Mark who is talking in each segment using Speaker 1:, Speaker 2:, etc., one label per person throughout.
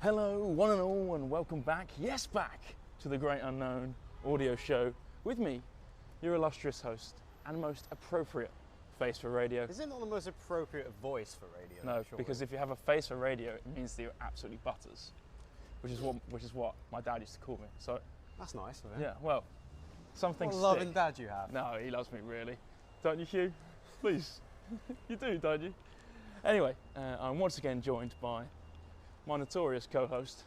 Speaker 1: Hello, one and all, and welcome back, yes, back to the Great Unknown audio show with me, your illustrious host and most appropriate face for radio.
Speaker 2: Is it not the most appropriate voice for radio?
Speaker 1: No,
Speaker 2: surely?
Speaker 1: because if you have a face for radio, it means that you're absolutely butters, which is what my dad used to call me. So
Speaker 2: That's nice of him.
Speaker 1: yeah, well, something.
Speaker 2: What a loving dad you have.
Speaker 1: No, he loves me really, don't you, Hugh? Please, you do, don't you? Anyway, I'm once again joined by my notorious co-host,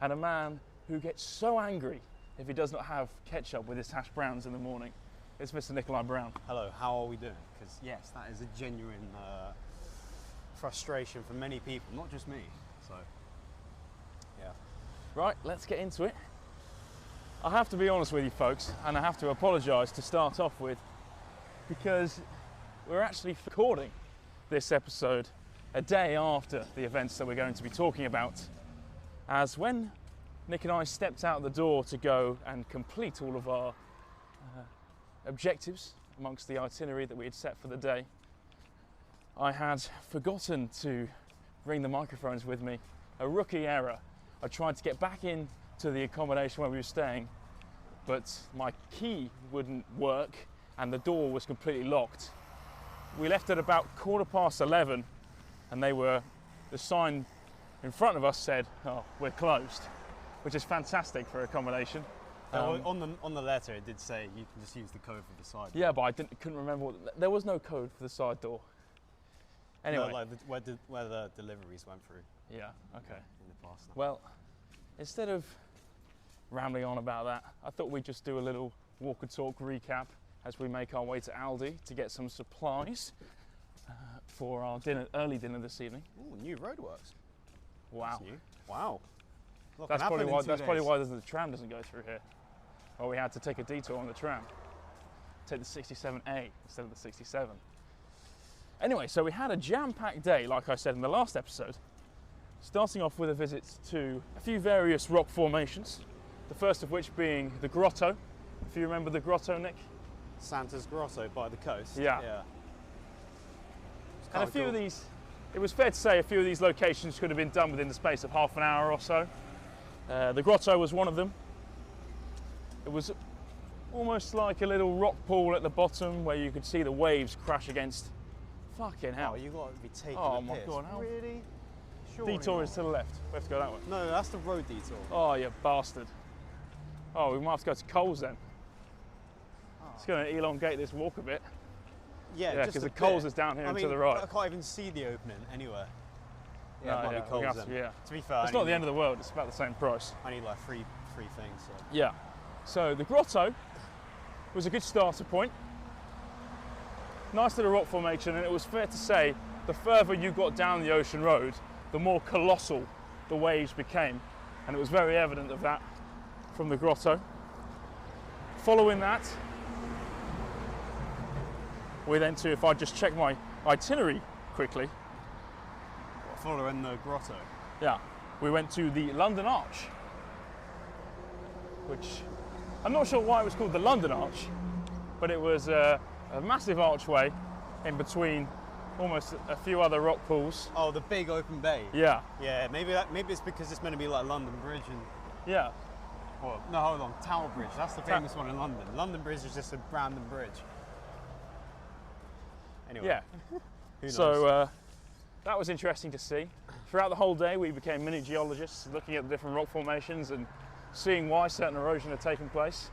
Speaker 1: and a man who gets so angry if he does not have ketchup with his hash browns in the morning. It's Mr. Nikolai Brown.
Speaker 2: Hello, how are we doing? Because yes, that is a genuine frustration for many people, not just me. So, yeah.
Speaker 1: Right, let's get into it. I have to be honest with you folks, and I have to apologise to start off with, because we're actually recording this episode a day after the events that we're going to be talking about, as when Nick and I stepped out the door to go and complete all of our objectives amongst the itinerary that we had set for the day, I had forgotten to bring the microphones with me. A rookie error. I tried to get back into the accommodation where we were staying, but my key wouldn't work and the door was completely locked. We left at about 11:15, and the sign in front of us said, "Oh, we're closed," which is fantastic for accommodation.
Speaker 2: On the letter, it did say you can just use the code for the side.
Speaker 1: Yeah, but I couldn't remember there was no code for the side door. Anyway,
Speaker 2: No, like where the deliveries went through
Speaker 1: yeah, okay.
Speaker 2: in the past.
Speaker 1: Well, instead of rambling on about that, I thought we'd just do a little walk and talk recap as we make our way to Aldi to get some supplies for our early dinner this evening.
Speaker 2: Ooh, new roadworks.
Speaker 1: Wow.
Speaker 2: That's new. Wow.
Speaker 1: That's probably why the tram doesn't go through here. Well, we had to take a detour on the tram. Take the 67A instead of the 67. Anyway, so we had a jam-packed day, like I said in the last episode, starting off with a visit to a few various rock formations, the first of which being the Grotto. If you remember the Grotto, Nick?
Speaker 2: Santa's Grotto by the coast.
Speaker 1: Yeah. And a few
Speaker 2: cool.
Speaker 1: of these, it was fair to say a few of these locations could have been done within the space of half an hour or so. The Grotto was one of them. It was almost like a little rock pool at the bottom where you could see the waves crash against. Fucking hell.
Speaker 2: Oh, you got to be taking
Speaker 1: Oh
Speaker 2: the
Speaker 1: my
Speaker 2: piss.
Speaker 1: God, how?
Speaker 2: Really? Surely
Speaker 1: Detour is
Speaker 2: not.
Speaker 1: to the left. We have to go that way.
Speaker 2: No, that's the road detour.
Speaker 1: Oh, you bastard. Oh, we might have to go to Coles then. It's going to elongate this walk a bit.
Speaker 2: Yeah,
Speaker 1: Yeah,
Speaker 2: just
Speaker 1: because
Speaker 2: a
Speaker 1: the Coles
Speaker 2: bit.
Speaker 1: is down here
Speaker 2: I
Speaker 1: and
Speaker 2: mean,
Speaker 1: to the right.
Speaker 2: I can't even see the opening anywhere. Yeah,
Speaker 1: No,
Speaker 2: it might
Speaker 1: yeah,
Speaker 2: be Coles
Speaker 1: we have to-
Speaker 2: then.
Speaker 1: yeah.
Speaker 2: To be fair,
Speaker 1: It's not the end of the world, it's about the same price.
Speaker 2: I need like three things. So.
Speaker 1: Yeah. So the Grotto was a good starter point. Nice little rock formation, and it was fair to say the further you got down the ocean road, the more colossal the waves became. And it was very evident of that from the Grotto. Following that, we then to, if I just check my itinerary quickly,
Speaker 2: Following the Grotto.
Speaker 1: yeah, we went to the London Arch, which I'm not sure why it was called the London Arch, but it was a massive archway in between almost a few other rock pools.
Speaker 2: Oh, the big open bay.
Speaker 1: Yeah,
Speaker 2: Yeah, maybe it's because it's meant to be like London Bridge and.
Speaker 1: yeah,
Speaker 2: Well, no, hold on. Tower Bridge. That's the famous one in London. London Bridge is just a random bridge. Anyway.
Speaker 1: yeah.
Speaker 2: Who knows?
Speaker 1: So that was interesting to see. Throughout the whole day, we became mini geologists, looking at the different rock formations and seeing why certain erosion had taken place.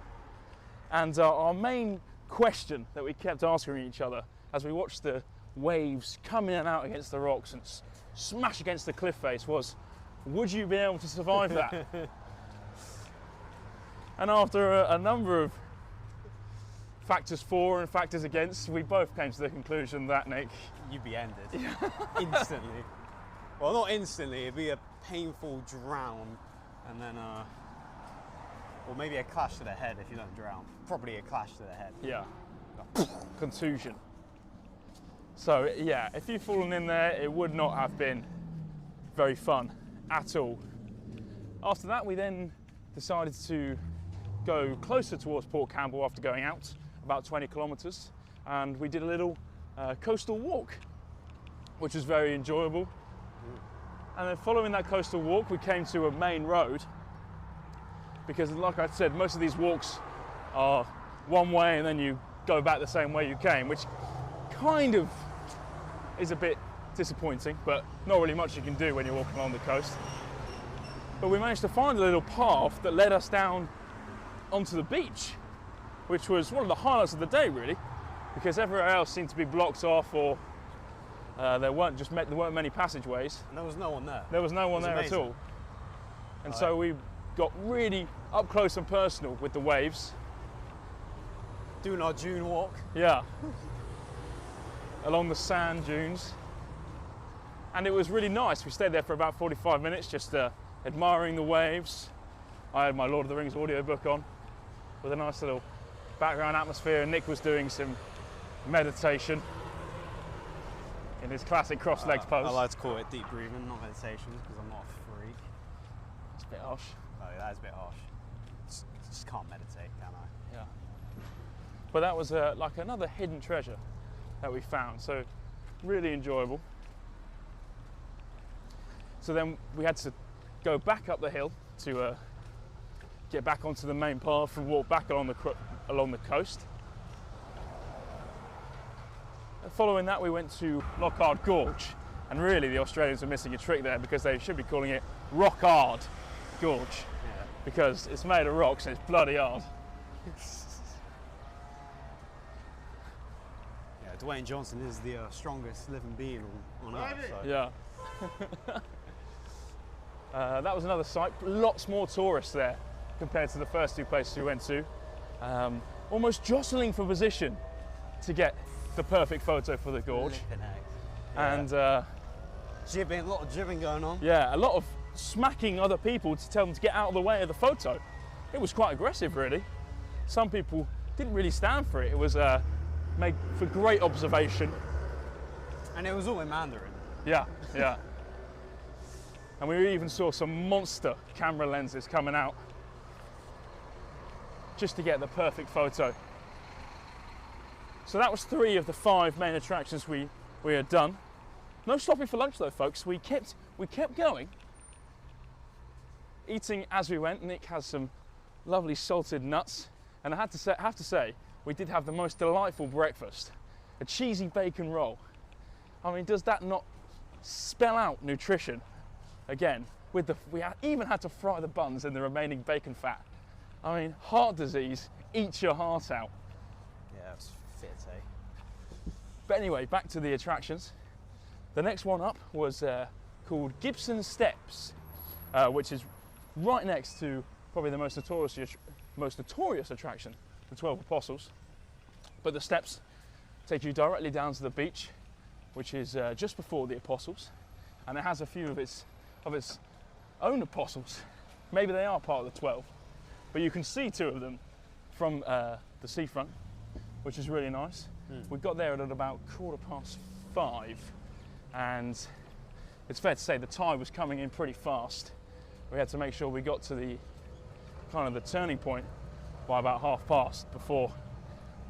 Speaker 1: And our main question that we kept asking each other as we watched the waves come in and out against the rocks and smash against the cliff face was, would you be able to survive that? And after a number of factors for and factors against, we both came to the conclusion that, Nick,
Speaker 2: You'd be ended. Instantly. Well, not instantly. It'd be a painful drown and then, or maybe a clash to the head if you don't drown. Probably a clash to the head.
Speaker 1: yeah, contusion. So yeah, if you'd fallen in there, it would not have been very fun at all. After that, we then decided to go closer towards Port Campbell after going out, about 20 kilometres, and we did a little coastal walk, which was very enjoyable. And then following that coastal walk, we came to a main road, because like I said, most of these walks are one way and then you go back the same way you came, which kind of is a bit disappointing, but not really much you can do when you're walking along the coast. But we managed to find a little path that led us down onto the beach, which was one of the highlights of the day, really, because everywhere else seemed to be blocked off, or there weren't many passageways.
Speaker 2: And there was no one there.
Speaker 1: There was no one there
Speaker 2: amazing.
Speaker 1: at all. And so we got really up close and personal with the waves.
Speaker 2: Doing our dune walk.
Speaker 1: Yeah. Along the sand dunes. And it was really nice. We stayed there for about 45 minutes, just admiring the waves. I had my Lord of the Rings audiobook on with a nice little background atmosphere, and Nick was doing some meditation in his classic cross-legged pose.
Speaker 2: I like to call it deep breathing, not meditation, because I'm not a freak.
Speaker 1: It's a bit harsh.
Speaker 2: Oh, that is a bit harsh. Just can't meditate, can I?
Speaker 1: Yeah. But that was like another hidden treasure that we found, so really enjoyable. So then we had to go back up the hill to get back onto the main path and walk back along the coast. And following that, we went to Lockhart Gorge, and really the Australians are missing a trick there, because they should be calling it Rockhard Gorge, because it's made of rocks and it's bloody hard.
Speaker 2: Yeah, Dwayne Johnson is the strongest living being on Earth. So.
Speaker 1: Yeah. That was another site. Lots more tourists there compared to the first two places we went to. Almost jostling for position to get the perfect photo for the gorge.
Speaker 2: Yeah.
Speaker 1: And
Speaker 2: a lot of jibbing going on.
Speaker 1: yeah, a lot of smacking other people to tell them to get out of the way of the photo. It was quite aggressive, really. Some people didn't really stand for it. It was made for great observation.
Speaker 2: And it was all in Mandarin.
Speaker 1: Yeah, yeah. And we even saw some monster camera lenses coming out just to get the perfect photo. So that was 3 of the 5 main attractions we had done. No stopping for lunch though, folks. We kept going, eating as we went. Nick has some lovely salted nuts, and I have to say, we did have the most delightful breakfast. A cheesy bacon roll. I mean, does that not spell out nutrition? Again, we even had to fry the buns in the remaining bacon fat. I mean, heart disease eats your heart out.
Speaker 2: Yeah, it's fit, eh?
Speaker 1: But anyway, back to the attractions. The next one up was called Gibson Steps, which is right next to probably the most notorious attraction, the 12 Apostles. But the steps take you directly down to the beach, which is just before the Apostles, and it has a few of its own apostles. Maybe they are part of the 12, but you can see 2 of them from the seafront, which is really nice. We got there at about 5:15, and it's fair to say the tide was coming in pretty fast. We had to make sure we got to the kind of the turning point by about 5:30 before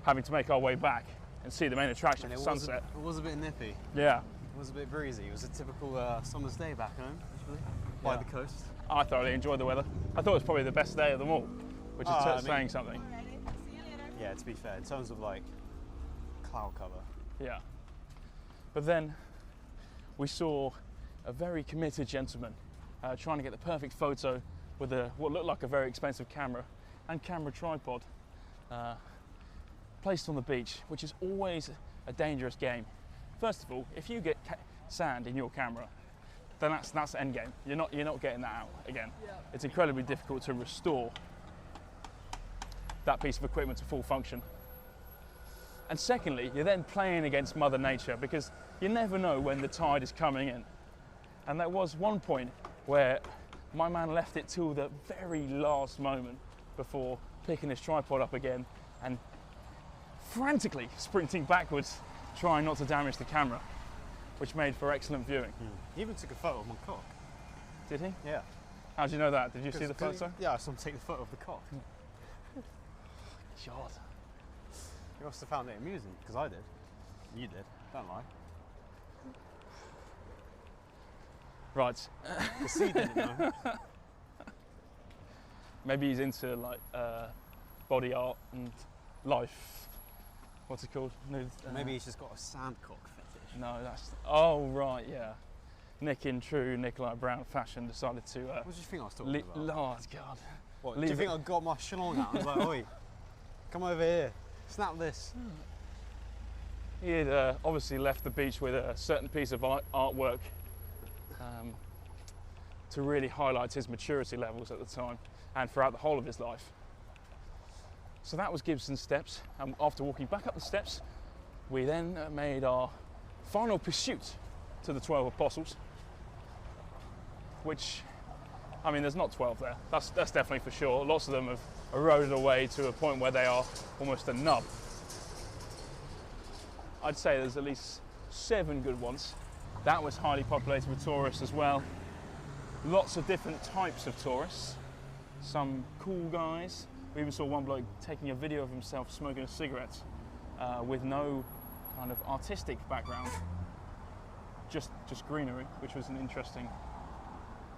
Speaker 1: having to make our way back and see the main attraction for sunset.
Speaker 2: It was a bit nippy.
Speaker 1: Yeah.
Speaker 2: It was a bit breezy. It was a typical summer's day back home, actually, by the coast.
Speaker 1: I thoroughly enjoyed the weather. I thought it was probably the best day of them all, which is saying something.
Speaker 2: Yeah, to be fair, in terms of like cloud cover.
Speaker 1: Yeah. But then we saw a very committed gentleman trying to get the perfect photo with what looked like a very expensive camera and camera tripod placed on the beach, which is always a dangerous game. First of all, if you get sand in your camera, then that's end game. You're not getting that out again. Yeah. It's incredibly difficult to restore that piece of equipment to full function. And secondly, you're then playing against Mother Nature, because you never know when the tide is coming in. And there was one point where my man left it till the very last moment before picking his tripod up again and frantically sprinting backwards, trying not to damage the camera, which made for excellent viewing.
Speaker 2: He even took a photo of my cock.
Speaker 1: Did he?
Speaker 2: Yeah.
Speaker 1: How did you know that? Did you see the photo?
Speaker 2: Yeah, I saw him take the photo of the cock.
Speaker 1: God.
Speaker 2: You must have found it amusing, because I did. You did, don't lie.
Speaker 1: Right.
Speaker 2: The sea didn't know.
Speaker 1: Maybe he's into like body art and life. What's it called?
Speaker 2: Maybe he's just got a sandcock fetish.
Speaker 1: No, that's. Oh right, yeah. Nick, in true Nikolai Brown fashion, decided to.
Speaker 2: What did you think I was talking about?
Speaker 1: Oh God.
Speaker 2: What, do you think I got my schlong out? I was like, oi, come over here, snap this.
Speaker 1: He had obviously left the beach with a certain piece of artwork to really highlight his maturity levels at the time and throughout the whole of his life. So that was Gibson's steps, and after walking back up the steps, we then made our final pursuit to the 12 Apostles, which, I mean, there's not 12 there, that's definitely for sure. Lots of them have eroded away to a point where they are almost a nub. I'd say there's at least 7 good ones. That was highly populated with tourists as well. Lots of different types of tourists. Some cool guys. We even saw one bloke taking a video of himself smoking a cigarette with no kind of artistic background. Just greenery, which was an interesting.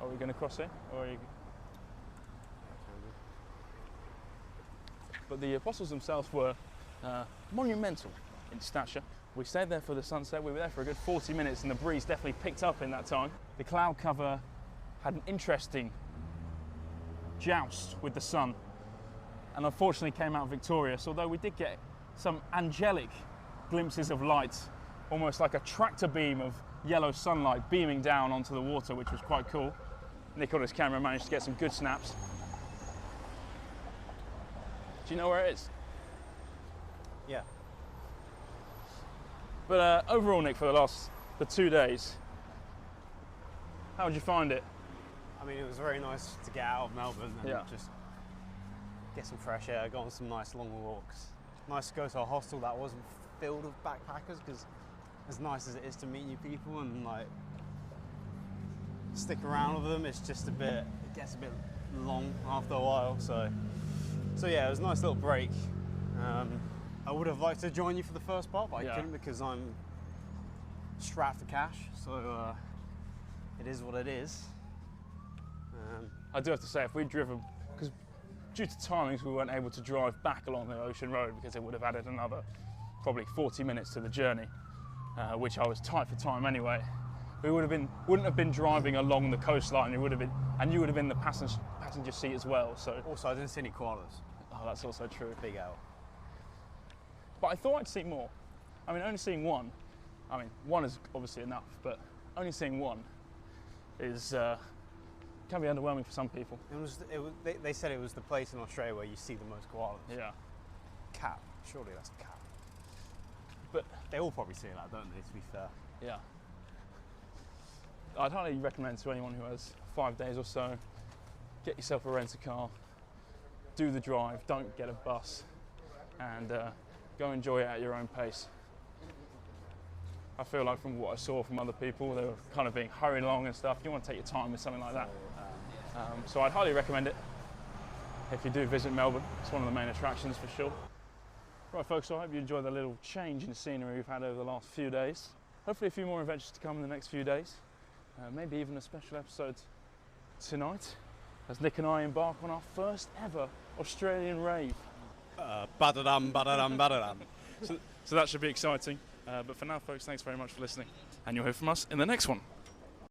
Speaker 1: Are we going to cross it? Or are you... But the Apostles themselves were monumental in stature. We stayed there for the sunset. We were there for a good 40 minutes and the breeze definitely picked up in that time. The cloud cover had an interesting joust with the sun and unfortunately came out victorious, although we did get some angelic glimpses of light, almost like a tractor beam of yellow sunlight beaming down onto the water, which was quite cool. Nick on his camera managed to get some good snaps. Do you know where it is?
Speaker 2: Yeah.
Speaker 1: But overall, Nick, for the 2 days, how did you find it?
Speaker 2: I mean, it was very nice to get out of Melbourne and just get some fresh air, go on some nice long walks. Nice to go to a hostel that wasn't filled with backpackers, because as nice as it is to meet new people and like stick around with them, it's just it gets a bit long after a while. So yeah, it was a nice little break. I would have liked to join you for the first part, but I couldn't because I'm strapped for cash. So it is what it is.
Speaker 1: I do have to say, if we'd driven, because due to timings we weren't able to drive back along the Ocean Road because it would have added another probably 40 minutes to the journey, which I was tight for time anyway. We wouldn't have been driving along the coastline. You would have been in the passenger seat as well. So
Speaker 2: also, I didn't see any koalas.
Speaker 1: Oh, that's also true.
Speaker 2: Big L.
Speaker 1: But I thought I'd see more. I mean, only seeing one. I mean, one is obviously enough, but only seeing one is can be underwhelming for some people.
Speaker 2: They said it was the place in Australia where you see the most koalas.
Speaker 1: Yeah.
Speaker 2: Cat. Surely that's a cat.
Speaker 1: But
Speaker 2: they all probably say that, don't they, to be fair?
Speaker 1: Yeah. I'd highly recommend to anyone who has 5 days or so, get yourself a rent-a-car, do the drive, don't get a bus, and go enjoy it at your own pace. I feel like from what I saw from other people, they were kind of being hurried along and stuff. You want to take your time with something like that. So I'd highly recommend it if you do visit Melbourne. It's one of the main attractions for sure. Right folks, so I hope you enjoyed the little change in scenery we've had over the last few days. Hopefully a few more adventures to come in the next few days. Maybe even a special episode tonight as Nick and I embark on our first ever Australian rave.
Speaker 2: Ba-da-dum, ba-da-dum, ba-da-dum.
Speaker 1: So that should be exciting. But for now folks, thanks very much for listening. And you'll hear from us in the next one.